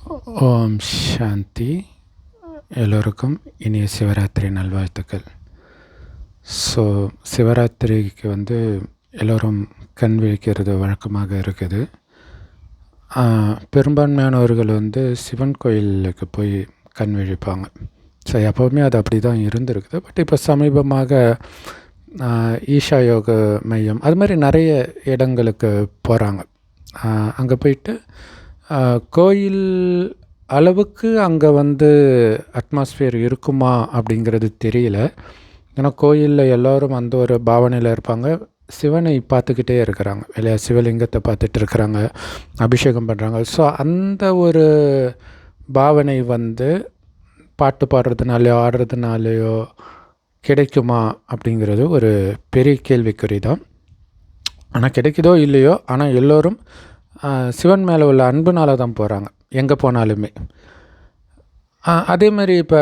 ஓம் சாந்தி. எல்லோருக்கும் இனிய சிவராத்திரி நல்வாழ்த்துக்கள். ஸோ சிவராத்திரிக்கு எல்லோரும் கண் விழிக்கிறது வழக்கமாக இருக்குது. பெரும்பான்மையானவர்கள் சிவன் கோயிலுக்கு போய் கண் விழிப்பாங்க. ஸோ எப்போவுமே அது அப்படி தான் இருந்திருக்குது. பட் இப்போ சமீபமாக ஈஷா யோக மையம் அது மாதிரி நிறைய இடங்களுக்கு போகிறாங்க. அங்கே போயிட்டு கோயில் அளவுக்கு அங்கே அட்மாஸ்ஃபியர் இருக்குமா அப்படிங்கிறது தெரியல. ஏன்னா கோயிலில் எல்லோரும் அந்த ஒரு பாவனையில் இருப்பாங்க. சிவனை பார்த்துக்கிட்டே இருக்கிறாங்க இல்லையா, சிவலிங்கத்தை பார்த்துட்டு இருக்கிறாங்க, அபிஷேகம் பண்ணுறாங்க. ஸோ அந்த ஒரு பாவனை பாட்டு பாடுறதுனாலையோ ஆடுறதுனாலையோ கிடைக்குமா அப்படிங்கிறது ஒரு பெரிய கேள்விக்குறி தான். ஆனால் கிடைக்குதோ இல்லையோ, ஆனால் எல்லோரும் சிவன் மேலே உள்ள அன்புனால தான் போகிறாங்க எங்கே போனாலுமே. அதே மாதிரி இப்போ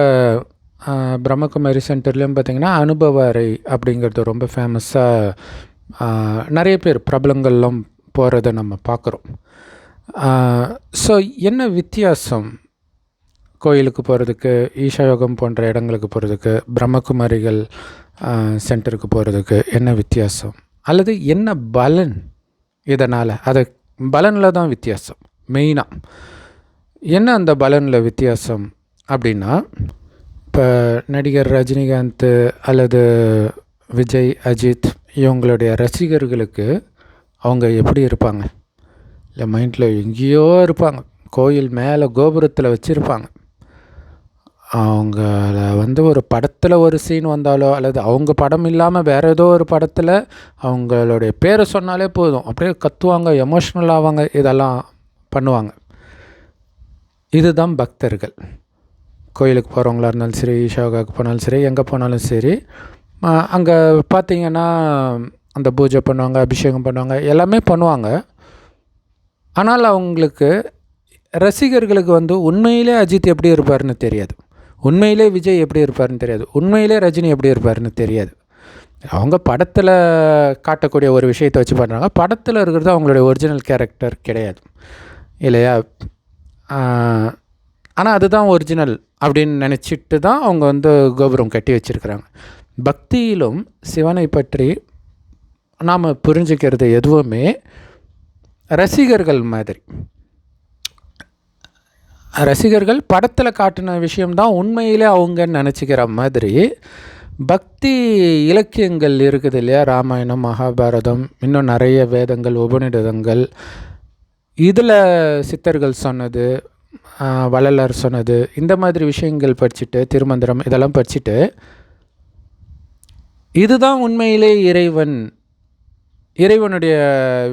பிரம்மகுமாரி சென்டர்லேயும் பார்த்திங்கன்னா அனுபவ அறை அப்படிங்கிறது ரொம்ப ஃபேமஸாக நிறைய பேர் பிரபலங்கள்லாம் போகிறத நம்ம பார்க்குறோம். ஸோ என்ன வித்தியாசம் கோயிலுக்கு போகிறதுக்கு, ஈஷா யோகம் போன்ற இடங்களுக்கு போகிறதுக்கு, பிரம்மகுமாரிகள் சென்டருக்கு போகிறதுக்கு என்ன வித்தியாசம், அல்லது என்ன பலன் இதனால்? அதை பலனில் தான் வித்தியாசம். மெயினாக என்ன அந்த பலனில் வித்தியாசம் அப்படின்னா, இப்போ நடிகர் ரஜினிகாந்த் அல்லது விஜய், அஜித் இவங்களுடைய ரசிகர்களுக்கு அவங்க எப்படி இருப்பாங்க? இல்லை மைண்டில் எங்கேயோ இருப்பாங்க, கோயில் மேலே கோபுரத்தில் வச்சுருப்பாங்க. அவங்கள ஒரு படத்தில் ஒரு சீன் வந்தாலோ அல்லது அவங்க படம் இல்லாமல் வேறு ஏதோ ஒரு படத்தில் அவங்களுடைய பேரை சொன்னாலே போதும், அப்படியே கத்துவாங்க, எமோஷ்னல் ஆவாங்க, இதெல்லாம் பண்ணுவாங்க. இதுதான் பக்தர்கள். கோயிலுக்கு போகிறவங்களா இருந்தாலும் சரி, ஈஷாவுக்கு போனாலும் சரி, எங்கே போனாலும் சரி, அங்கே பார்த்திங்கன்னா அந்த பூஜை பண்ணுவாங்க, அபிஷேகம் பண்ணுவாங்க, எல்லாமே பண்ணுவாங்க. ஆனால் அவங்களுக்கு ரசிகர்களுக்கு உண்மையிலே அஜித் எப்படி இருப்பார்னு தெரியாது, உண்மையிலே விஜய் எப்படி இருப்பார்னு தெரியாது, உண்மையிலே ரஜினி எப்படி இருப்பார்னு தெரியாது. அவங்க படத்தில் காட்டக்கூடிய ஒரு விஷயத்தை வச்சு பண்ணுறாங்க. படத்தில் இருக்கிறது அவங்களுடைய ஒரிஜினல் கேரக்டர் கிடையாது இல்லையா. ஆனால் அதுதான் ஒரிஜினல் அப்படின்னு நினச்சிட்டு தான் அவங்க கோபுரம் கட்டி வச்சுருக்கிறாங்க. பக்தியிலும் சிவனை பற்றி நாம் புரிஞ்சுக்கிறது எதுவுமே ரசிகர்கள் மாதிரி. ரசிகர்கள் படத்தில் காட்டின விஷயம்தான் உண்மையிலே அவங்கன்னு நினச்சிக்கிற மாதிரி பக்தி இலக்கியங்கள் இருக்குது இல்லையா, ராமாயணம், மகாபாரதம், இன்னும் நிறைய வேதங்கள், உபநிடதங்கள், இதில் சித்தர்கள் சொன்னது, வள்ளலார் சொன்னது, இந்த மாதிரி விஷயங்கள் படிச்சுட்டு, திருமந்திரம் இதெல்லாம் படிச்சுட்டு இதுதான் உண்மையிலே இறைவனுடைய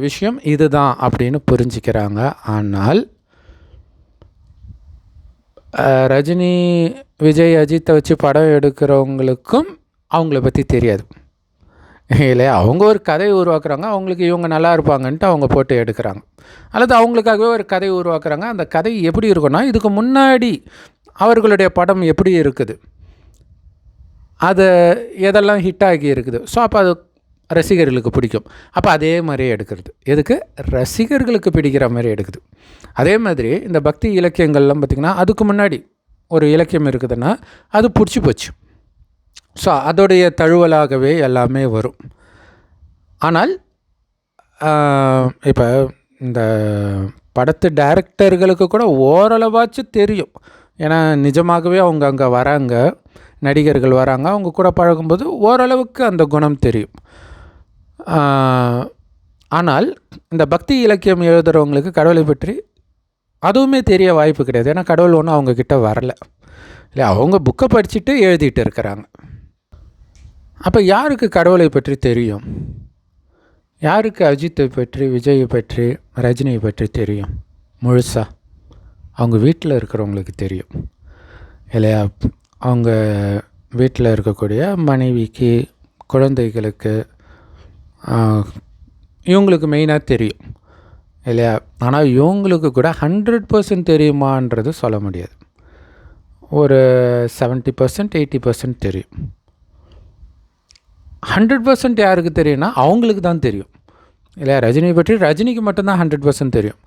விஷயம் இதுதான் அப்படின்னு புரிஞ்சுக்கிறாங்க. ஆனால் ரஜினி, விஜய், அஜித்தை வச்சு படம் எடுக்கிறவங்களுக்கும் அவங்கள பற்றி தெரியாது இல்லையா. அவங்க ஒரு கதையை உருவாக்குறாங்க, அவங்களுக்கு இவங்க நல்லா இருப்பாங்கன்ட்டு அவங்க போட்டு எடுக்கிறாங்க. அல்லது அவங்களுக்காகவே ஒரு கதை உருவாக்குறாங்க. அந்த கதை எப்படி இருக்குன்னா, இதுக்கு முன்னாடி அவர்களுடைய படம் எப்படி இருக்குது, அது எதெல்லாம் ஹிட் ஆகி இருக்குது, ஸோ அப்போ அது ரசிகர்களுக்கு பிடிக்கும். அப்போ அதே மாதிரியே எடுக்கிறது. எதுக்கு? ரசிகர்களுக்கு பிடிக்கிற மாதிரி எடுக்குது. அதே மாதிரி இந்த பக்தி இலக்கியங்கள்லாம் பார்த்திங்கன்னா, அதுக்கு முன்னாடி ஒரு இலக்கியம் இருக்குதுன்னா அது பிடிச்சி போச்சு. ஸோ அதோடைய தழுவலாகவே எல்லாமே வரும். ஆனால் இப்போ இந்த படத்து டைரக்டர்களுக்கு கூட ஓரளவாச்சும் தெரியும். ஏன்னா நிஜமாகவே அவங்க அங்கே வராங்க, நடிகர்கள் வராங்க, அவங்க கூட பழகும்போது ஓரளவுக்கு அந்த குணம் தெரியும். ஆனால் இந்த பக்தி இலக்கியம் எழுதுகிறவங்களுக்கு கடவுளை பற்றி அதுவுமே தெரிய வாய்ப்பு கிடையாது. ஏன்னா கடவுள் ஒன்றும் அவங்கக்கிட்ட வரலை இல்லை, அவங்க புக்கை படிச்சுட்டு எழுதிட்டு இருக்கிறாங்க. அப்போ யாருக்கு கடவுளை பற்றி தெரியும்? யாருக்கு அஜித்தை பற்றி, விஜயை பற்றி, ரஜினியை பற்றி தெரியும்? முழுசாக அவங்க வீட்டில் இருக்கிறவங்களுக்கு தெரியும் இல்லையா. அவங்க வீட்டில் இருக்கக்கூடிய மனைவிக்கு, குழந்தைகளுக்கு, இவங்களுக்கு மெயினாக தெரியும் இல்லையா. ஆனால் இவங்களுக்கு கூட 100% தெரியுமான்றது சொல்ல முடியாது. ஒரு 70%, 80% தெரியும். 100% யாருக்கு தெரியும்னா அவங்களுக்கு தான் தெரியும் இல்லையா. ரஜினியை பற்றி ரஜினிக்கு மட்டும்தான் 100% தெரியும்.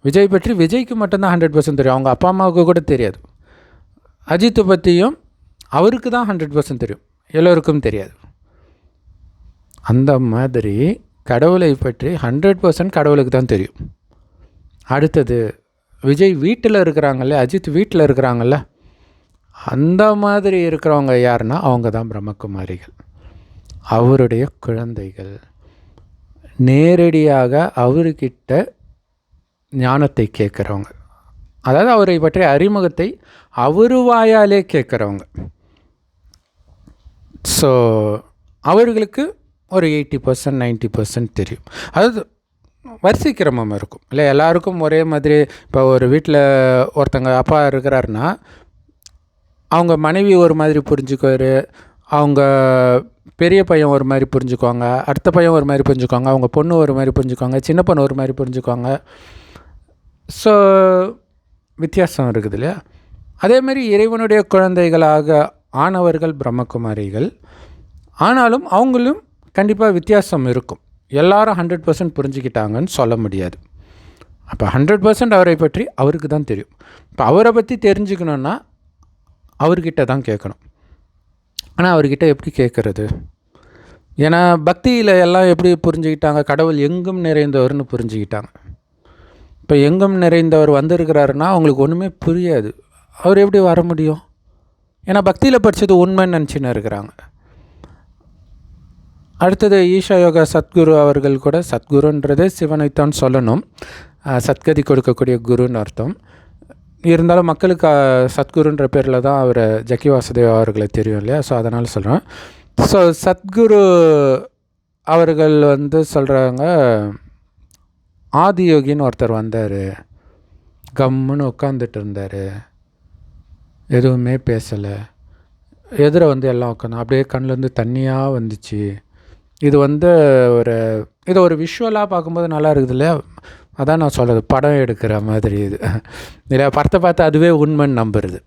விஜய் பற்றி விஜய்க்கு மட்டும்தான் 100% தெரியும், அவங்க அப்பா அம்மாவுக்கு கூட தெரியாது. அஜித்தை பற்றியும் அவருக்கு தான் 100% தெரியும், எல்லோருக்கும் தெரியாது. அந்த மாதிரி கடவுளை பற்றி 100% கடவுளுக்கு தான் தெரியும். அடுத்தது விஜய் வீட்டில் இருக்கிறாங்கல்ல, அஜித் வீட்டில் இருக்கிறாங்கல்ல, அந்த மாதிரி இருக்கிறவங்க யாருன்னா அவங்க தான் பிரம்மகுமாரிகள், அவருடைய குழந்தைகள். நேரடியாக அவர்கிட்ட ஞானத்தை கேட்குறவங்க, அதாவது அவரை பற்றிய அறிமுகத்தை அவர் வாயாலே கேட்குறவங்க. ஸோ அவர்களுக்கு ஒரு 80% 90% தெரியும். அதாவது வரிசை கிரமம் இருக்கும் இல்லை, எல்லாருக்கும் ஒரே மாதிரி. இப்போ ஒரு வீட்டில் ஒருத்தங்க அப்பா இருக்கிறாருன்னா அவங்க மனைவி ஒரு மாதிரி புரிஞ்சுக்குவார், அவங்க பெரிய பையன் ஒரு மாதிரி புரிஞ்சுக்குவாங்க, அடுத்த பையன் ஒரு மாதிரி புரிஞ்சுக்குவாங்க, அவங்க பொண்ணு ஒரு மாதிரி புரிஞ்சுக்குவாங்க, சின்ன பொண்ணு ஒரு மாதிரி புரிஞ்சுக்குவாங்க. ஸோ வித்தியாசம் இருக்குது இல்லையா? அதேமாதிரி இறைவனுடைய குழந்தைகளாக ஆனவர்கள் பிரம்மகுமாரிகள். ஆனாலும் அவங்களும் கண்டிப்பாக வித்தியாசம் இருக்கும். எல்லாரும் 100% புரிஞ்சுக்கிட்டாங்கன்னு சொல்ல முடியாது. அப்போ 100% அவரை பற்றி அவருக்கு தான் தெரியும். இப்போ அவரை பற்றி தெரிஞ்சுக்கணுன்னா அவர்கிட்ட தான் கேட்கணும். ஆனால் அவர்கிட்ட எப்படி கேட்குறது? ஏன்னா பக்தியில் எல்லாம் எப்படி புரிஞ்சுக்கிட்டாங்க? கடவுள் எங்கும் நிறைந்தவர்னு புரிஞ்சுக்கிட்டாங்க. இப்போ எங்கும் நிறைந்தவர் வந்திருக்கிறாருன்னா அவங்களுக்கு ஒன்றுமே புரியாது. அவர் எப்படி வர முடியும்? ஏன்னா பக்தியில் படித்தது உண்மைன்னு நினச்சின்னு இருக்கிறாங்க. அடுத்தது ஈஷா யோகா சத்குரு அவர்கள் கூட, சத்குருன்றதே சிவனைத்தான் சொல்லணும், சத்கதி கொடுக்கக்கூடிய குருன்னு அர்த்தம். இருந்தாலும் மக்களுக்கு சத்குருன்ற பேரில் தான் அவர் ஜக்கி வாசுதேவ் அவர்களை தெரியும் இல்லையா? ஸோ அதனால் சொல்கிறேன். ஸோ சத்குரு அவர்கள் சொல்கிறாங்க, ஆதியோகின்னு ஒருத்தர் வந்தார், கம்முன்னு உட்காந்துட்டு இருந்தார், எதுவுமே பேசலை, எதிர எல்லாம் உட்காந்து அப்படியே கண்ணிலேருந்து தண்ணியாக வந்துச்சு. இது இது ஒரு விஷுவலாக பார்க்கும்போது நல்லா இருக்குது இல்லையா? அதான் நான் சொல்கிறது, படம் எடுக்கிற மாதிரி இது இல்லை, படத்தை பார்த்து அதுவே உண்மைன்னு நம்புறது.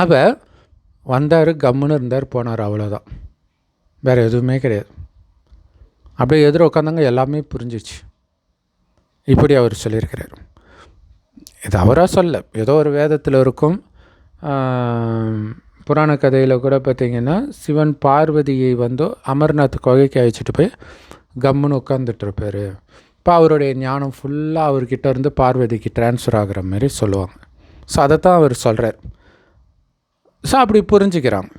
அப்போ வந்தார், கம்முன்னு இருந்தார், போனார், அவ்வளோதான், வேறு எதுவுமே கிடையாது. அப்படியே எதிர உட்காந்தாங்க, எல்லாமே புரிஞ்சிச்சு. இப்படி அவர் சொல்லியிருக்கிறார். இது அவராக சொல்ல, ஏதோ ஒரு வேதத்தில் இருக்கும். புராண கதையில் கூட பார்த்திங்கன்னா சிவன் பார்வதியை அமர்நாத் குகைக்கு அழைச்சிட்டு போய் கம்முன்னு உட்காந்துட்ருப்பார். இப்போ அவருடைய ஞானம் ஃபுல்லாக அவர்கிட்ட இருந்து பார்வதிக்கு ட்ரான்ஸ்ஃபர் ஆகிற மாதிரி சொல்லுவாங்க. ஸோ அதைத்தான் அவர் சொல்கிறார். ஸோ அப்படி புரிஞ்சுக்கிறாங்க.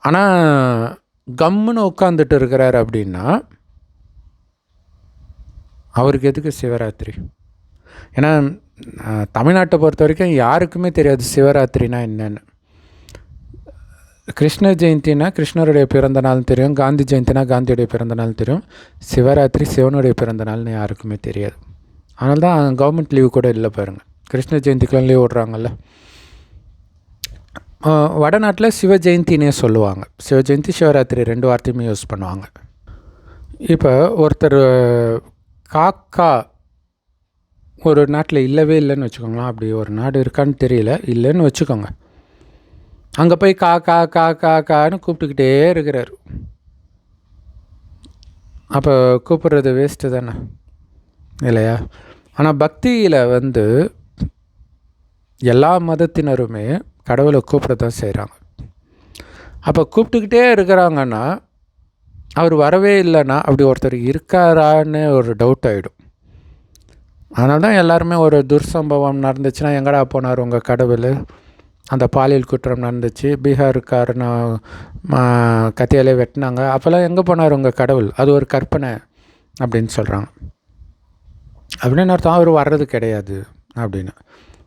ஆனால் கம்முன்னு உட்காந்துட்டு இருக்கிறார் அப்படின்னா அவருக்கு எதுக்கு சிவராத்திரி? ஏன்னா தமிழ்நாட்டை பொறுத்த வரைக்கும் யாருக்குமே தெரியாது சிவராத்திரினா என்னென்னு. கிருஷ்ண ஜெயந்தினா கிருஷ்ணருடைய பிறந்த நாள் தெரியும், காந்தி ஜெயந்தினா காந்தியுடைய பிறந்த நாள் தெரியும், சிவராத்திரி சிவனுடைய பிறந்த நாள்னு யாருக்குமே தெரியாது. அதனால தான் கவர்மெண்ட் லீவு கூட இல்லை பாருங்கள், கிருஷ்ண ஜெயந்திக்கெலாம் லீவ் விட்றாங்கல்ல. வடநாட்டில் சிவ ஜெயந்தினே சொல்லுவாங்க, சிவ ஜெயந்தி சிவராத்திரி 2 வார்த்தையுமே யூஸ் பண்ணுவாங்க. இப்போ ஒருத்தர் காக்கா ஒரு நாட்டில் இல்லவே இல்லைன்னு வச்சுக்கோங்களேன், அப்படி ஒரு நாடு இருக்கான்னு தெரியல, இல்லைன்னு வச்சுக்கோங்க. அங்கே போய் கா கா கா கா கான்னு கூப்பிட்டுக்கிட்டே இருக்கிறார். அப்போ கூப்பிட்றது வேஸ்ட்டு தானே இல்லையா? ஆனால் பக்தியில் எல்லா மதத்தினருமே கடவுளை கூப்பிட தான் செய்கிறாங்க. அப்போ கூப்பிட்டுக்கிட்டே இருக்கிறாங்கன்னா அவர் வரவே இல்லைன்னா அப்படி ஒருத்தர் இருக்காரான்னு ஒரு டவுட் ஆகிடும். அதனால தான் எல்லாருமே ஒரு துர்சம்பவம் நடந்துச்சுன்னா எங்கடா போனார் உங்கள் கடவுள், அந்த பாலியல் குற்றம் நடந்துச்சு, பீகாருக்காரனை கத்தியாலே வெட்டினாங்க, அப்போல்லாம் எங்கே போனார் உங்கள் கடவுள், அது ஒரு கற்பனை அப்படின்னு சொல்கிறாங்க. அப்படின்னு அர்த்தம் அவர் வர்றது கிடையாது அப்படின்னு.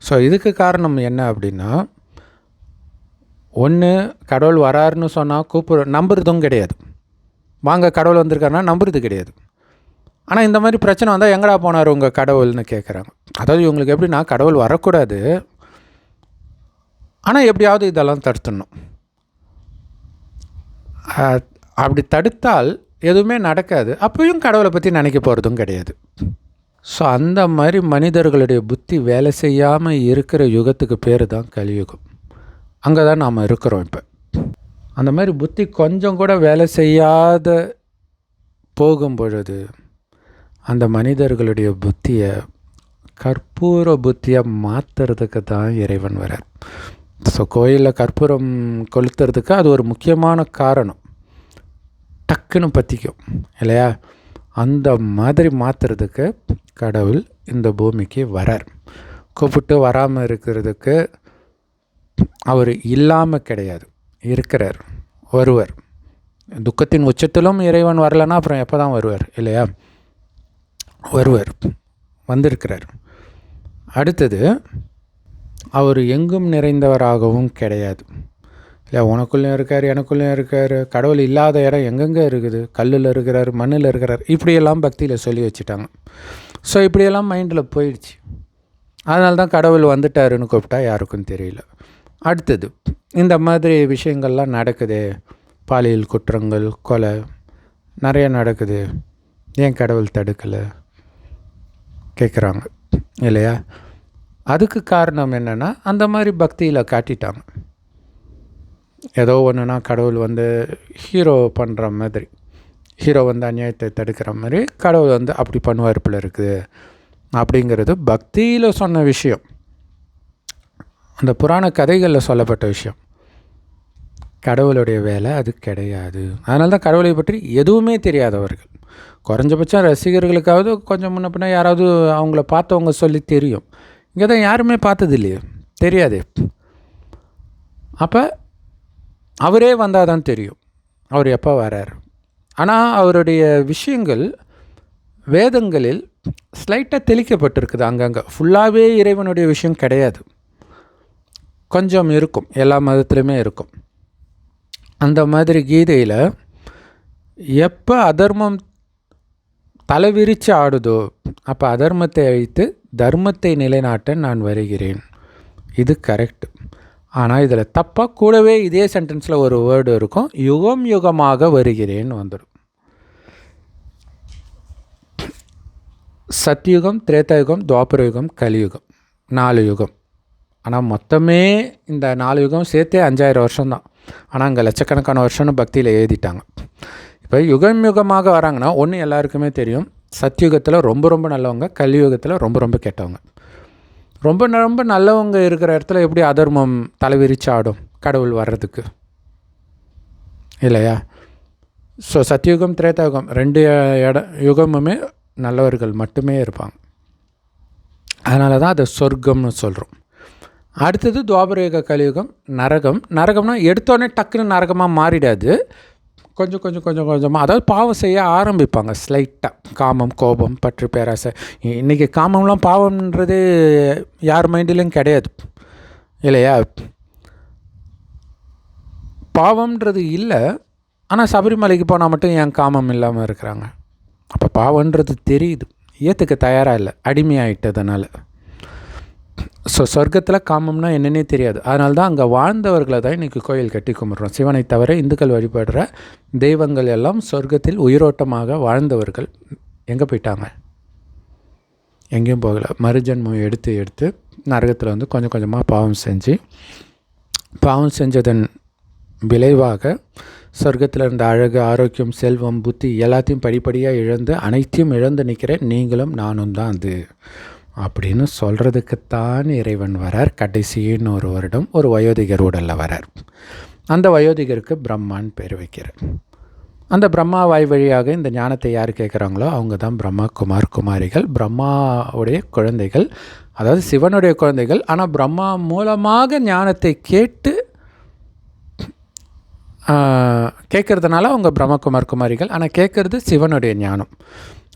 ஸோ இதுக்கு காரணம் என்ன அப்படின்னா, ஒன்று கடவுள் வராருன்னு சொன்னால் நம்புறதும் கிடையாது, வாங்க கடவுள் வந்திருக்காருன்னா நம்புறது கிடையாது. ஆனால் இந்த மாதிரி பிரச்சனை வந்தால் எங்கடா போனார் உங்கள் கடவுள்னு கேட்குறாங்க. அதாவது இவங்களுக்கு எப்படின்னா கடவுள் வரக்கூடாது, ஆனால் எப்படியாவது இதெல்லாம் தடுத்துடணும். அப்படி தடுத்தால் எதுவுமே நடக்காது, அப்பயும் கடவுளை பற்றி நினைக்க போகிறதும் கிடையாது. ஸோ அந்த மாதிரி மனிதர்களுடைய புத்தி வேலை செய்யாமல் இருக்கிற யுகத்துக்கு பேர் தான் கலியுகம். அங்கே தான் நாம் இருக்கிறோம். இப்போ அந்த மாதிரி புத்தி கொஞ்சம் கூட வேலை செய்யாத போகும் பொழுது அந்த மனிதர்களுடைய புத்தியை கற்பூர புத்தியை மாற்றுறதுக்கு தான் இறைவன் வரார். ஸோ கோயிலில் கற்பூரம் கொளுத்துறதுக்கு அது ஒரு முக்கியமான காரணம். டக்குன்னு பற்றிக்கும் இல்லையா? அந்த மாதிரி மாற்றுறதுக்கு கடவுள் இந்த பூமிக்கு வரார். கூப்பிட்டு வராமல் இருக்கிறதுக்கு அவர் இல்லாமல் கிடையாது, இருக்கிறார், வருவார். துக்கத்தின் உச்சத்திலும் இறைவன் வரலைன்னா அப்புறம் எப்போ தான் வருவார் இல்லையா? வருவார், வந்திருக்கிறார். அடுத்தது, அவர் எங்கும் நிறைந்தவராகவும் கிடையாது இல்லை. உனக்குள்ளேயும் இருக்கார், எனக்குள்ளேயும் இருக்கார். கடவுள் இல்லாத இடம் எங்கெங்கே இருக்குது? கல்லில் இருக்கிறார், மண்ணில் இருக்கிறார். இப்படியெல்லாம் பக்தியில் சொல்லி வச்சுட்டாங்க. ஸோ இப்படியெல்லாம் மைண்டில் போயிடுச்சு. அதனால தான் கடவுள் வந்துட்டாருன்னு கூப்பிட்டா யாருக்கும் தெரியல. அடுத்தது, இந்த மாதிரி விஷயங்கள்லாம் நடக்குது, பாலியல் குற்றங்கள், கொலை நிறைய நடக்குது, ஏன் கடவுள் தடுக்கலை கேட்குறாங்க இல்லையா? அதுக்கு காரணம் என்னென்னா, அந்த மாதிரி பக்தியில் காட்டிட்டாங்க. ஏதோ ஒன்றுனா கடவுள் வந்து ஹீரோ பண்ணுற மாதிரி, ஹீரோ வந்து அநியாயத்தை தடுக்கிற மாதிரி கடவுள் வந்து அப்படி பண்ணுவார் போல இருக்குது அப்படிங்கிறது பக்தியில் சொன்ன விஷயம், அந்த புராண கதைகளில் சொல்லப்பட்ட விஷயம். கடவுளுடைய வேலை அது கிடையாது. அதனால தான் கடவுளை பற்றி எதுவுமே தெரியாதவர்கள், குறைஞ்சபட்சம் ரசிகர்களுக்காவது கொஞ்சம் முன்ன பின்ன யாராவது அவங்கள பார்த்தவங்க சொல்லி தெரியும். இங்கே தான் யாருமே பார்த்தது இல்லையே, தெரியாது. அப்போ அவரே வந்தால் தான் தெரியும் அவர் எப்போ வரார். ஆனால் அவருடைய விஷயங்கள் வேதங்களில் ஸ்லைட்டாக தெளிக்கப்பட்டிருக்குது. அங்கங்கே ஃபுல்லாகவே இறைவனுடைய விஷயம் கிடையாது, கொஞ்சம் இருக்கும், எல்லா மதத்துலையுமே இருக்கும். அந்த மாதிரி கீதையில் எப்போ அதர்மம் தலைவிரித்து ஆடுதோ அப்போ அதர்மத்தை அழித்து தர்மத்தை நிலைநாட்ட நான் வருகிறேன், இது கரெக்ட். ஆனால் இதில் தப்பாக கூடவே இதே சென்டென்ஸில் ஒரு வேர்டு இருக்கும், யுகம் யுகமாக வருகிறேன்னு வந்துடும். சத்யுகம், திரேதாயுகம், துவாபர யுகம், கலியுகம், 4 யுகம். ஆனால் மொத்தமே இந்த 4 யுகம் சேர்த்தே 5000 வருஷம்தான். ஆனால் அங்கே லட்சக்கணக்கான வருஷம்னு பக்தியில் எழுதிட்டாங்க. இப்போ யுகம் யுகமாக வராங்கன்னா ஒன்று எல்லாருக்குமே தெரியும், சத்யுகத்தில் ரொம்ப ரொம்ப நல்லவங்க, கலியுகத்தில் ரொம்ப ரொம்ப கெட்டவங்க. ரொம்ப ரொம்ப நல்லவங்க இருக்கிற இடத்துல எப்படி அதர்மம் தலைவிரிச்சு ஆடும் கடவுள் வர்றதுக்கு இல்லையா? ஸோ சத்யுகம், திரேதாயுகம் 2 யுகமுமே நல்லவர்கள் மட்டுமே இருப்பாங்க. அதனால தான் அதை சொர்க்கம்னு சொல்கிறோம். அடுத்தது துவாபரயுக, கலியுகம், நரகம். நரகம்னா எடுத்தோடனே டக்குன்னு நரகமாக மாறிடாது, கொஞ்சம் கொஞ்சம் கொஞ்சம் கொஞ்சமாக, அதாவது பாவம் செய்ய ஆரம்பிப்பாங்க ஸ்லைட்டாக. காமம், கோபம், பற்று, பேராசை. இன்றைக்கி காமம்லாம் பாவம்ன்றது யார் மைண்டிலும் கிடையாது இல்லையா? பாவம்ன்றது இல்லை. ஆனால் சபரிமலைக்கு போனால் மட்டும் ஏன் காமம் இல்லாமல் இருக்கிறாங்க? அப்போ பாவன்றது தெரியுது, ஏற்றுக்க தயாராக இல்லை, அடிமையாயிட்டதுனால. ஸோ சொர்க்கத்தில் காமம்னா என்னன்னே தெரியாது. அதனால தான் அங்கே வாழ்ந்தவர்களை தான் இன்றைக்கி கோயில் கட்டி கும்பிட்றோம். சிவனை தவிர இந்துக்கள் வழிபடுற தெய்வங்கள் எல்லாம் சொர்க்கத்தில் உயிரோட்டமாக வாழ்ந்தவர்கள் எங்கே போயிட்டாங்க? எங்கேயும் போகலை. மறுஜன்மம் எடுத்து எடுத்து நரகத்தில் வந்து கொஞ்சம் கொஞ்சமாக பாவம் செஞ்சதன் விளைவாக சொர்க்கத்தில் இருந்த அழகு, ஆரோக்கியம், செல்வம், புத்தி எல்லாத்தையும் படிப்படியாக இழந்து, அனைத்தையும் இழந்து நிற்கிறேன், நீங்களும் நானும் தான் அது அப்படின்னு சொல்கிறதுக்குத்தான் இறைவன் வரார். கடைசின்னு ஒரு வருடம் ஒரு வயோதிகர் உடலில் வரார். அந்த வயோதிகருக்கு பிரம்மான்னு பேர் வைக்கிறார். அந்த பிரம்மா வாய் வழியாக இந்த ஞானத்தை யார் கேட்குறாங்களோ அவங்க தான் பிரம்மா, குமார், குமாரிகள், பிரம்மாவுடைய குழந்தைகள், அதாவது சிவனுடைய குழந்தைகள். ஆனால் பிரம்மா மூலமாக ஞானத்தை கேட்குறதுனால அவங்க பிரம்மகுமார், குமாரிகள். ஆனால் கேட்குறது சிவனுடைய ஞானம்.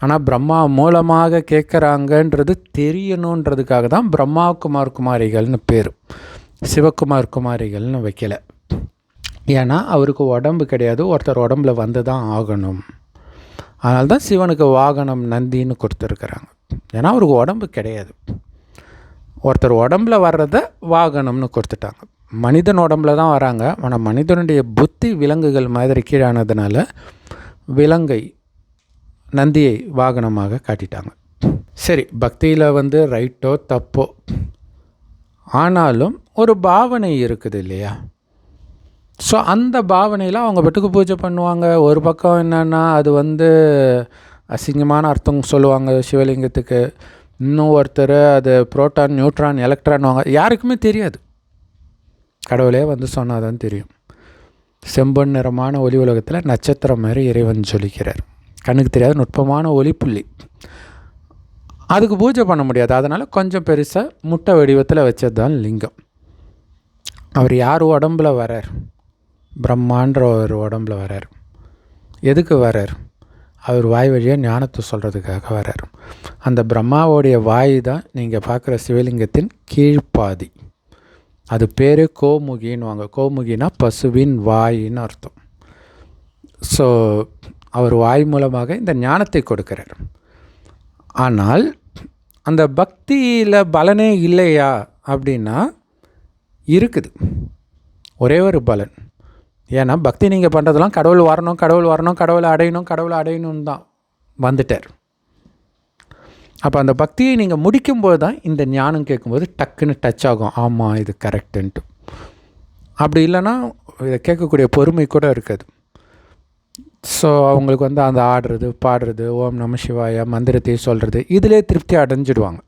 ஆனால் பிரம்மா மூலமாக கேட்குறாங்கன்றது தெரியணுன்றதுக்காக தான் பிரம்மா குமார், குமாரிகள்னு பேர், சிவகுமார், குமாரிகள்னு வைக்கலை. ஏன்னா அவருக்கு உடம்பு கிடையாது, ஒருத்தர் உடம்புல வந்து தான் ஆகணும். அதனால தான் சிவனுக்கு வாகனம் நந்தின்னு கொடுத்துருக்குறாங்க. ஏன்னா அவருக்கு உடம்பு கிடையாது, ஒருத்தர் உடம்புல வர்றதை வாகனம்னு கொடுத்துட்டாங்க. மனிதன் உடம்புல தான் வராங்க. ஆனால் மனிதனுடைய புத்தி விலங்குகள் மாதிரி கீழானதுனால விலங்கை, நந்தியை வாகனமாக காட்டிட்டாங்க. சரி, பக்தியில் வந்து ரைட்டோ தப்போ, ஆனாலும் ஒரு பாவனை இருக்குது இல்லையா? ஸோ அந்த பாவனையில் அவங்க பெட்டுக்கு பூஜை பண்ணுவாங்க. ஒரு பக்கம் என்னென்னா அது வந்து அசிங்கமான அர்த்தம் சொல்லுவாங்க சிவலிங்கத்துக்கு. இன்னும் ஒருத்தர் அது புரோட்டான், நியூட்ரான், எலக்ட்ரான் வாங்க, யாருக்குமே தெரியாது. கடவுளே வந்து சொன்னால் தான் தெரியும். செம்பொன் நிறமான ஒளி உலகத்தில் நட்சத்திரம் மாதிரி இறைவன் ஜொலிக்கிறார். கண்ணுக்கு தெரியாத நுட்பமான ஒளிப்புள்ளி. அதுக்கு பூஜை பண்ண முடியாது. அதனால் கொஞ்சம் பெருசாக முட்டை வடிவத்தில் வச்சது தான் லிங்கம். அவர் யார் உடம்பில் வரார்? பிரம்மான்ற ஒரு உடம்பில் வரார். எதுக்கு வரார்? அவர் வாய் வழியாக ஞானத்தை சொல்கிறதுக்காக வரார். அந்த பிரம்மாவோடைய வாய் தான் நீங்கள் பார்க்குற சிவலிங்கத்தின் கீழ்ப்பாதி. அது பேர் கோமுகின்னுவாங்க. கோமுகினா பசுவின் வாயின்னு அர்த்தம். ஸோ அவர் வாய் மூலமாக இந்த ஞானத்தை கொடுக்கிறார். ஆனால் அந்த பக்தியில் பலனே இல்லையா அப்படின்னா இருக்குது. ஒரே ஒரு பலன். ஏன்னா பக்தி நீங்கள் பண்ணுறதெல்லாம் கடவுள் வரணும், கடவுள் வரணும், கடவுளை அடையணும், கடவுளை அடையணும்னு தான் வந்துட்டார். அப்போ அந்த பக்தியை நீங்கள் முடிக்கும்போது தான் இந்த ஞானம் கேட்கும்போது டக்குன்னு டச் ஆகும். ஆமாம், இது கரெக்டுன்ட்டு. அப்படி இல்லைன்னா இதை கேட்கக்கூடிய பொறுமை கூட இருக்காது. ஸோ அவங்களுக்கு வந்து அந்த ஆடுறது, பாடுறது, ஓம் நம சிவாய மந்திரத்தை சொல்கிறது, இதிலே திருப்தி அடைஞ்சிடுவாங்க.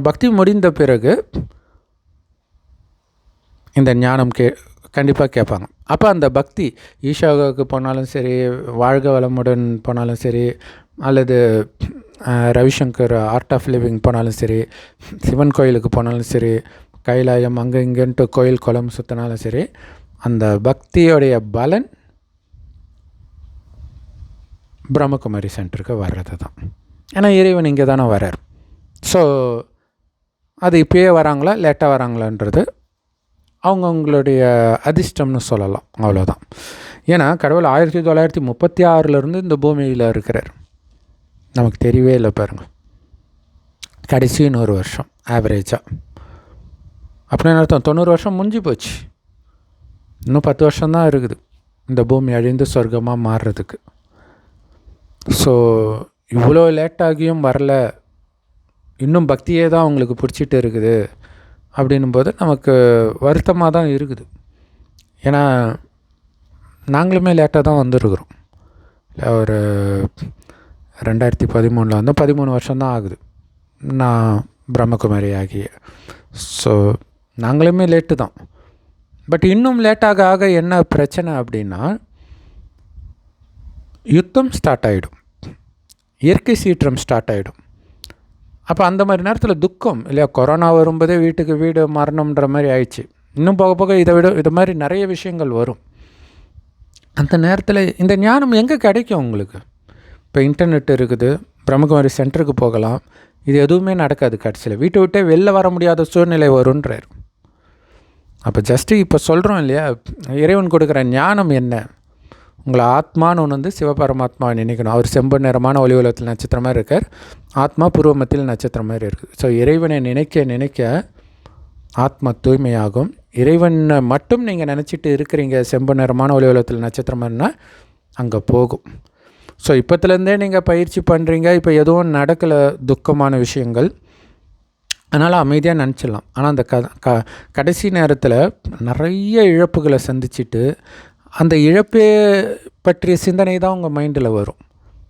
பக்தி முடிந்த பிறகு இந்த ஞானம் கண்டிப்பாக கேட்பாங்க. அப்போ அந்த பக்தி ஈஷாவுக்கு போனாலும் சரி, வாழ்க வளமுடன் போனாலும் சரி, அல்லது ரவிசங்கர் ஆர்ட் ஆஃப் லிவிங் போனாலும் சரி, சிவன் கோயிலுக்கு போனாலும் சரி, கைலாயம் அங்கே இங்கேன்ட்டு கோயில் குளம் சுற்றினாலும் சரி, அந்த பக்தியோடைய பலன் பிரம்மகுமாரி சென்டருக்கு வர்றது தான். ஏன்னா இறைவன் இங்கே தானே வரார். ஸோ அது இப்போயே வராங்களா லேட்டாக வராங்களான்றது அவங்கவுங்களுடைய அதிர்ஷ்டம்னு சொல்லலாம். அவ்வளோதான். ஏன்னா கடவுள் 1936 இந்த பூமியில் இருக்கிறார். நமக்கு தெரியவே இல்லை பாருங்கள். கடைசி 100 வருஷம் ஆவரேஜாக. அப்படின்னு அர்த்தம் 90 வருஷம் முடிஞ்சு போச்சு. இன்னும் 10 வருஷம்தான் இருக்குது இந்த பூமி அழிந்து சொர்க்கமாக மாறுறதுக்கு. ஸோ இவ்வளோ லேட்டாகியும் வரல, இன்னும் பக்தியே தான் அவங்களுக்கு பிடிச்சிட்டு இருக்குது அப்படின்னும் போது நமக்கு வருத்தமாக தான் இருக்குது. ஏன்னா நாங்களுமே லேட்டாக தான் வந்துருக்குறோம். ஒரு 2013 வந்து 13 வருஷம்தான் ஆகுது நான் பிரம்மகுமாரி ஆகிய. ஸோ நாங்களுமே லேட்டு தான். பட் இன்னும் லேட்டாக ஆக என்ன பிரச்சனை அப்படின்னா, யுத்தம் ஸ்டார்ட் ஆகிடும், இயற்கை சீற்றம் ஸ்டார்ட் ஆகிடும். அப்போ அந்த மாதிரி நேரத்தில் துக்கம் இல்லையா, கொரோனா வரும்போதே வீட்டுக்கு வீடு மரணம்ன்ற மாதிரி ஆயிடுச்சு. இன்னும் போக போக இது மாதிரி நிறைய விஷயங்கள் வரும். அந்த நேரத்தில் இந்த ஞானம் எங்கே கிடைக்கும் உங்களுக்கு? இப்போ இன்டர்நெட் இருக்குது, பிரம்மகுமாரி சென்டருக்கு போகலாம். இது எதுவுமே நடக்காது. கடைசியில் வீட்டை விட்டே வெளில வர முடியாத சூழ்நிலை வருன்றார். அப்போ ஜஸ்ட்டு இப்போ சொல்கிறோம் இல்லையா, இறைவன் கொடுக்குற ஞானம் என்ன? உங்களை ஆத்மான்னு ஒன்று வந்து சிவபரமாத்மாவை நினைக்கணும். அவர் செம்பு நிறமான ஒளி உலகத்தில் நட்சத்திரம் மாதிரி இருக்கார், ஆத்மா பூர்வமத்தில் நட்சத்திரம் மாதிரி இருக்குது. ஸோ இறைவனை நினைக்க நினைக்க ஆத்மா தூய்மையாகும். இறைவனை மட்டும் நீங்கள் நினச்சிட்டு இருக்கிறீங்க செம்பு நிறமான ஒளி உலகத்தில் நட்சத்திரம் மாதிரினா அங்கே போகும். ஸோ இப்போத்துலேருந்தே நீங்கள் பயிற்சி பண்ணுறீங்க, இப்போ எதுவும் நடக்கலை, துக்கமான விஷயங்கள், அதனால் அமைதியாக நினச்சிடலாம். ஆனால் அந்த கடைசி நேரத்தில் நிறைய இழப்புகளை சந்திச்சுட்டு அந்த இழப்பே பற்றிய சிந்தனை தான் உங்கள் மைண்டில் வரும்.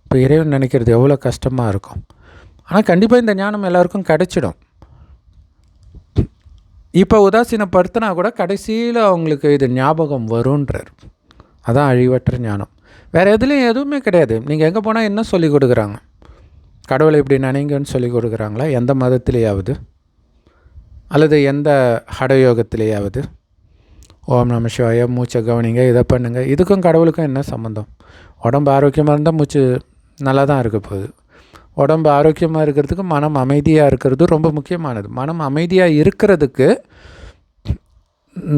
இப்போ இறைவன் நினைக்கிறது எவ்வளோ கஷ்டமாக இருக்கும். ஆனால் கண்டிப்பாக இந்த ஞானம் எல்லாருக்கும் கிடைச்சிடும். இப்போ உதாசீனப்படுத்தினா கூட கடைசியில் அவங்களுக்கு இது ஞாபகம் வருன்றார். அதான் அழிவற்ற ஞானம். வேறு எதுலேயும் எதுவுமே கிடையாது. நீங்கள் எங்கே போனால் என்ன சொல்லி கொடுக்குறாங்க? கடவுளை இப்படி நினைங்கன்னு சொல்லி கொடுக்குறாங்களா? எந்த மதத்திலேயாவது அல்லது எந்த ஹடயோகத்திலேயாவது? ஓம் நம சிவாய, மூச்சை கவனிங்க, இதை பண்ணுங்கள். இதுக்கும் கடவுளுக்கும் என்ன சம்மந்தம்? உடம்பு ஆரோக்கியமாக இருந்தால் மூச்சு நல்லா தான் இருக்க போகுது. உடம்பு ஆரோக்கியமாக இருக்கிறதுக்கு மனம் அமைதியாக இருக்கிறது ரொம்ப முக்கியமானது. மனம் அமைதியாக இருக்கிறதுக்கு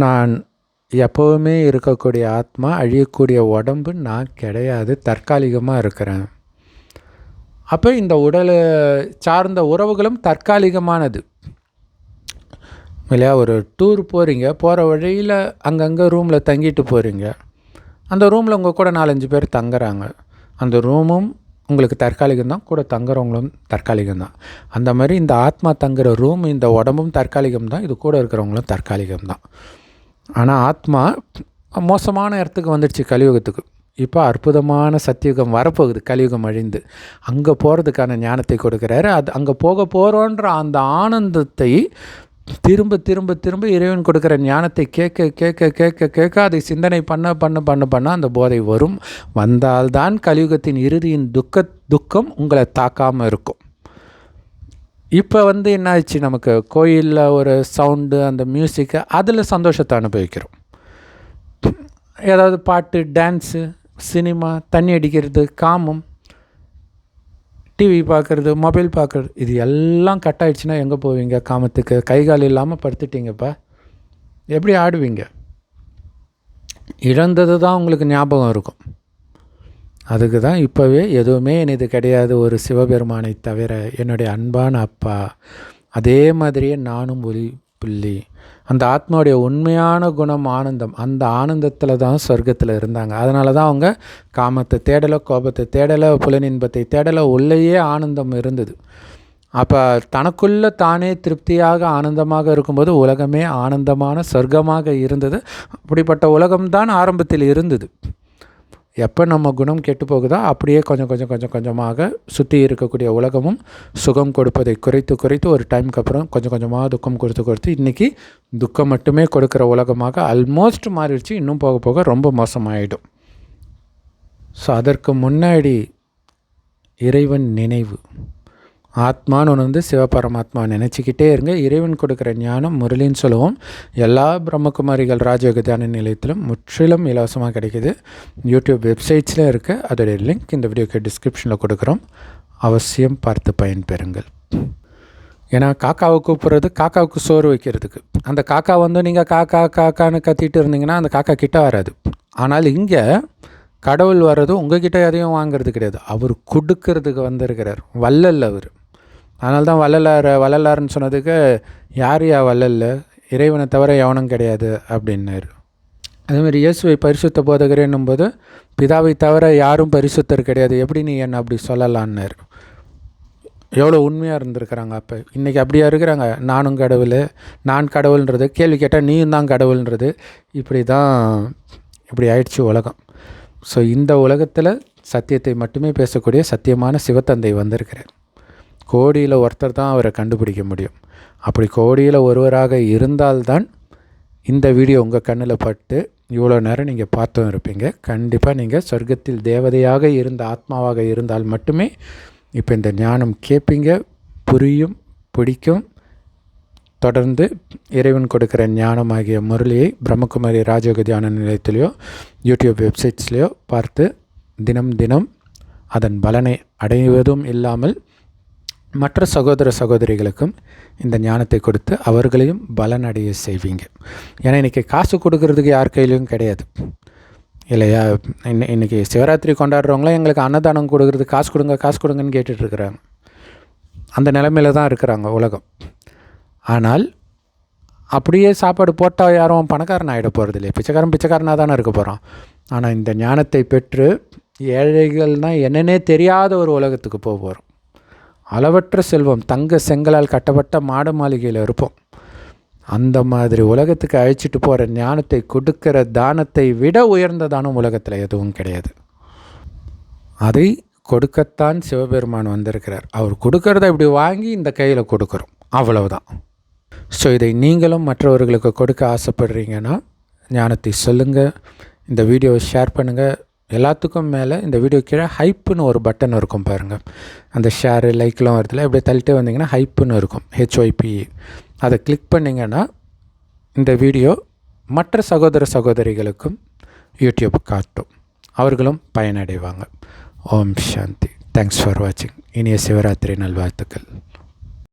நான் எப்போவுமே இருக்கக்கூடிய ஆத்மா, அழியக்கூடிய உடம்பு நான் கிடையாது, தற்காலிகமாக இருக்கிறேன். அப்போ இந்த உடலை சார்ந்த உறவுகளும் தற்காலிகமானது இல்லையா? ஒரு டூர் போகிறீங்க, போகிற வழியில் அங்கங்கே ரூமில் தங்கிட்டு போகிறீங்க. அந்த ரூமில் உங்கள் கூட 4-5 பேர் தங்குறாங்க. அந்த ரூமும் உங்களுக்கு தற்காலிகம்தான், கூட தங்குறவங்களும் தற்காலிகம்தான். அந்த மாதிரி இந்த ஆத்மா தங்குற ரூம், இந்த உடம்பும் தற்காலிகம்தான், இது கூட இருக்கிறவங்களும் தற்காலிகம்தான். ஆனால் ஆத்மா மோசமான இடத்துக்கு வந்துடுச்சு கலியுகத்துக்கு. இப்போ அற்புதமான சத்தியுகம் வரப்போகுது, கலியுகம் அழிந்து. அங்கே போகிறதுக்கான ஞானத்தை கொடுக்குறாரு. அங்கே போக போகிறோன்ற அந்த ஆனந்தத்தை திரும்ப திரும்ப திரும்ப இறைவன் கொடுக்குற ஞானத்தை கேட்க கேட்க கேட்க கேட்க அதை சிந்தனை பண்ண பண்ண பண்ண பண்ண அந்த போதை வரும். வந்தால்தான் கலியுகத்தின் இறுதியின் துக்கம் உங்களை தாக்காமல் இருக்கும். இப்போ என்ன ஆச்சு, நமக்கு கோயிலில் ஒரு சவுண்டு, அந்த மியூசிக்கு, அதில் சந்தோஷத்தை அனுபவிக்கிறோம். ஏதாவது பாட்டு, டான்ஸு, சினிமா, தண்ணி அடிக்கிறது, காமம், டிவி பார்க்குறது, மொபைல் பார்க்குறது, இது எல்லாம் கட் ஆகிடுச்சுன்னா எங்கே போவீங்க? காமத்துக்கு கைகால் இல்லாமல் படுத்துட்டிங்கப்பா, எப்படி ஆடுவீங்க? இழந்தது தான் உங்களுக்கு ஞாபகம் இருக்கும். அதுக்கு தான் இப்போவே எதுவுமே இது கிடையாது ஒரு சிவபெருமானை தவிர, என்னுடைய அன்பான அப்பா. அதே மாதிரியே நானும் ஒளி புள்ளி. அந்த ஆத்மாவுடைய உண்மையான குணம் ஆனந்தம். அந்த ஆனந்தத்தில் தான் சொர்க்கத்தில் இருந்தாங்க. அதனால தான் அவங்க காமத்தை தேடலை, கோபத்தை தேடலை, புலனின்பத்தை தேடலை, உள்ளேயே ஆனந்தம் இருந்தது. அப்போ தனக்குள்ளே தானே திருப்தியாக ஆனந்தமாக இருக்கும்போது உலகமே ஆனந்தமான சொர்க்கமாக இருந்தது. அப்படிப்பட்ட உலகம்தான் ஆரம்பத்தில் இருந்தது. எப்போ நம்ம குணம் கெட்டு போகுதோ அப்படியே கொஞ்சமாக சுற்றி இருக்கக்கூடிய உலகமும் சுகம் கொடுப்பதை குறைத்து ஒரு டைமுக்கு அப்புறம் கொஞ்சமாக துக்கம் கொடுத்து இன்றைக்கி துக்கம் மட்டுமே கொடுக்குற உலகமாக ஆல்மோஸ்ட் மாறிடுச்சு. இன்னும் போக போக ரொம்ப மோசமாயிடும். ஸோ அதற்கு முன்னாடி இறைவன் நினைவு, ஆத்மான்னு சிவபரமாத்மா நினச்சிக்கிட்டே இருங்க. இறைவன் கொடுக்குற ஞானம் முரளின்னு சொல்லுவோம். எல்லா பிரம்மகுமாரிகள் ராஜயோக தியான நிலையத்திலும் முற்றிலும் இலவசமாக கிடைக்கிது. யூடியூப் வெப்சைட்ஸில் இருக்குது. அதோடைய லிங்க் இந்த வீடியோக்கு டிஸ்கிரிப்ஷனில் கொடுக்குறோம். அவசியம் பார்த்து பயன்பெறுங்கள். ஏன்னா காக்காவை கூப்பிட்றது காக்காவுக்கு சோறு வைக்கிறதுக்கு. அந்த காக்கா நீங்கள் காக்கான்னு கத்திட்டு இருந்தீங்கன்னா அந்த காக்கா கிட்ட வராது. ஆனால் இங்கே கடவுள் வர்றது உங்ககிட்ட எதையும் வாங்கிறது கிடையாது, அவர் கொடுக்கறதுக்கு வந்திருக்கிறார். வள்ளல் அவர். அதனால தான் வள்ளலார்னு சொன்னதுக்கு யார் வள்ளல், இறைவனை தவிர எவனும் கிடையாது அப்படின்னாரு. அதேமாதிரி இயேசுவை பரிசுத்த போதகர் என்னும்போது பிதாவை தவிர யாரும் பரிசுத்தர் கிடையாது, எப்படி நீ என்ன அப்படி சொல்லலான்னாரு. எவ்வளோ உண்மையாக இருந்திருக்கிறாங்க. அப்போ இன்றைக்கி அப்படியா இருக்கிறாங்க? நானும் கடவுள், நான் கடவுள்ன்றது, கேள்வி கேட்டால் நீயும் தான் கடவுள்ன்றது, இப்படி ஆயிடுச்சு உலகம். ஸோ இந்த உலகத்தில் சத்தியத்தை மட்டுமே பேசக்கூடிய சத்தியமான சிவத்தந்தை வந்திருக்கிறார். கோடியில் ஒருத்தர் தான் அவரை கண்டுபிடிக்க முடியும். அப்படி கோடியில் ஒருவராக இருந்தால்தான் இந்த வீடியோ உங்கள் கண்ணில் பட்டு இவ்வளோ நேரம் நீங்கள் பார்த்தும் இருப்பீங்க. கண்டிப்பாக நீங்கள் சொர்க்கத்தில் தேவதையாக இருந்த ஆத்மாவாக இருந்தால் மட்டுமே இப்போ இந்த ஞானம் கேட்பீங்க, புரியும், பிடிக்கும். தொடர்ந்து இறைவன் கொடுக்குற ஞானமாகிய முரளியை பிரம்மகுமாரி ராஜயோக தியான நிலையத்திலையோ யூடியூப் வெப்சைட்ஸ்லேயோ பார்த்து தினம் அதன் பலனை அடைவதும் இல்லாமல் மற்ற சகோதர சகோதரிகளுக்கும் இந்த ஞானத்தை கொடுத்து அவர்களையும் பலனடைய செய்வீங்க. ஏன்னா இன்றைக்கி காசு கொடுக்கறதுக்கு யார் கையிலையும் கிடையாது இல்லையா? இன்றைக்கி சிவராத்திரி கொண்டாடுறவங்களாம் எங்களுக்கு அன்னதானம் கொடுக்குறது காசு கொடுங்கன்னு கேட்டுட்ருக்குறாங்க. அந்த நிலைமையில் தான் இருக்கிறாங்க உலகம். ஆனால் அப்படியே சாப்பாடு போட்டால் யாரும் பணக்காரன் ஆகிட போகிறது இல்லை. பிச்சைக்காரனாக தானே இருக்க போகிறோம். ஆனால் இந்த ஞானத்தை பெற்று ஏழைகள்னால் என்னென்னே தெரியாத ஒரு உலகத்துக்கு போக போகிறோம். அளவற்ற செல்வம், தங்க செங்கலால் கட்டப்பட்ட மாட மாளிகையில் இருப்போம். அந்த மாதிரி உலகத்துக்கு அழைச்சிட்டு போகிற ஞானத்தை கொடுக்கிற தானத்தை விட உயர்ந்த தானம் உலகத்தில் எதுவும் கிடையாது. அதை கொடுக்கத்தான் சிவபெருமான் வந்திருக்கிறார். அவர் கொடுக்கறத இப்படி வாங்கி இந்த கையில் கொடுக்குறோம், அவ்வளவுதான். ஸோ இதை நீங்களும் மற்றவர்களுக்கு கொடுக்க ஆசைப்படுறீங்கன்னா ஞானத்தை சொல்லுங்கள், இந்த வீடியோவை ஷேர் பண்ணுங்கள். எல்லாத்துக்கும் மேலே இந்த வீடியோ கீழே ஹைப்புன்னு ஒரு பட்டன் இருக்கும் பாருங்கள். அந்த ஷேரு லைக்லாம் வரதில்ல, இப்படியே தள்ளிட்டே வந்தீங்கன்னா ஹைப்புன்னு இருக்கும், HYPE. அதை கிளிக் பண்ணிங்கன்னா இந்த வீடியோ மற்ற சகோதர சகோதரிகளுக்கும் யூடியூப் காட்டும், அவர்களும் பயனடைவாங்க. ஓம் சாந்தி. தேங்க்ஸ் ஃபார் வாட்சிங். இனிய சிவராத்திரி நல்வாழ்த்துக்கள்.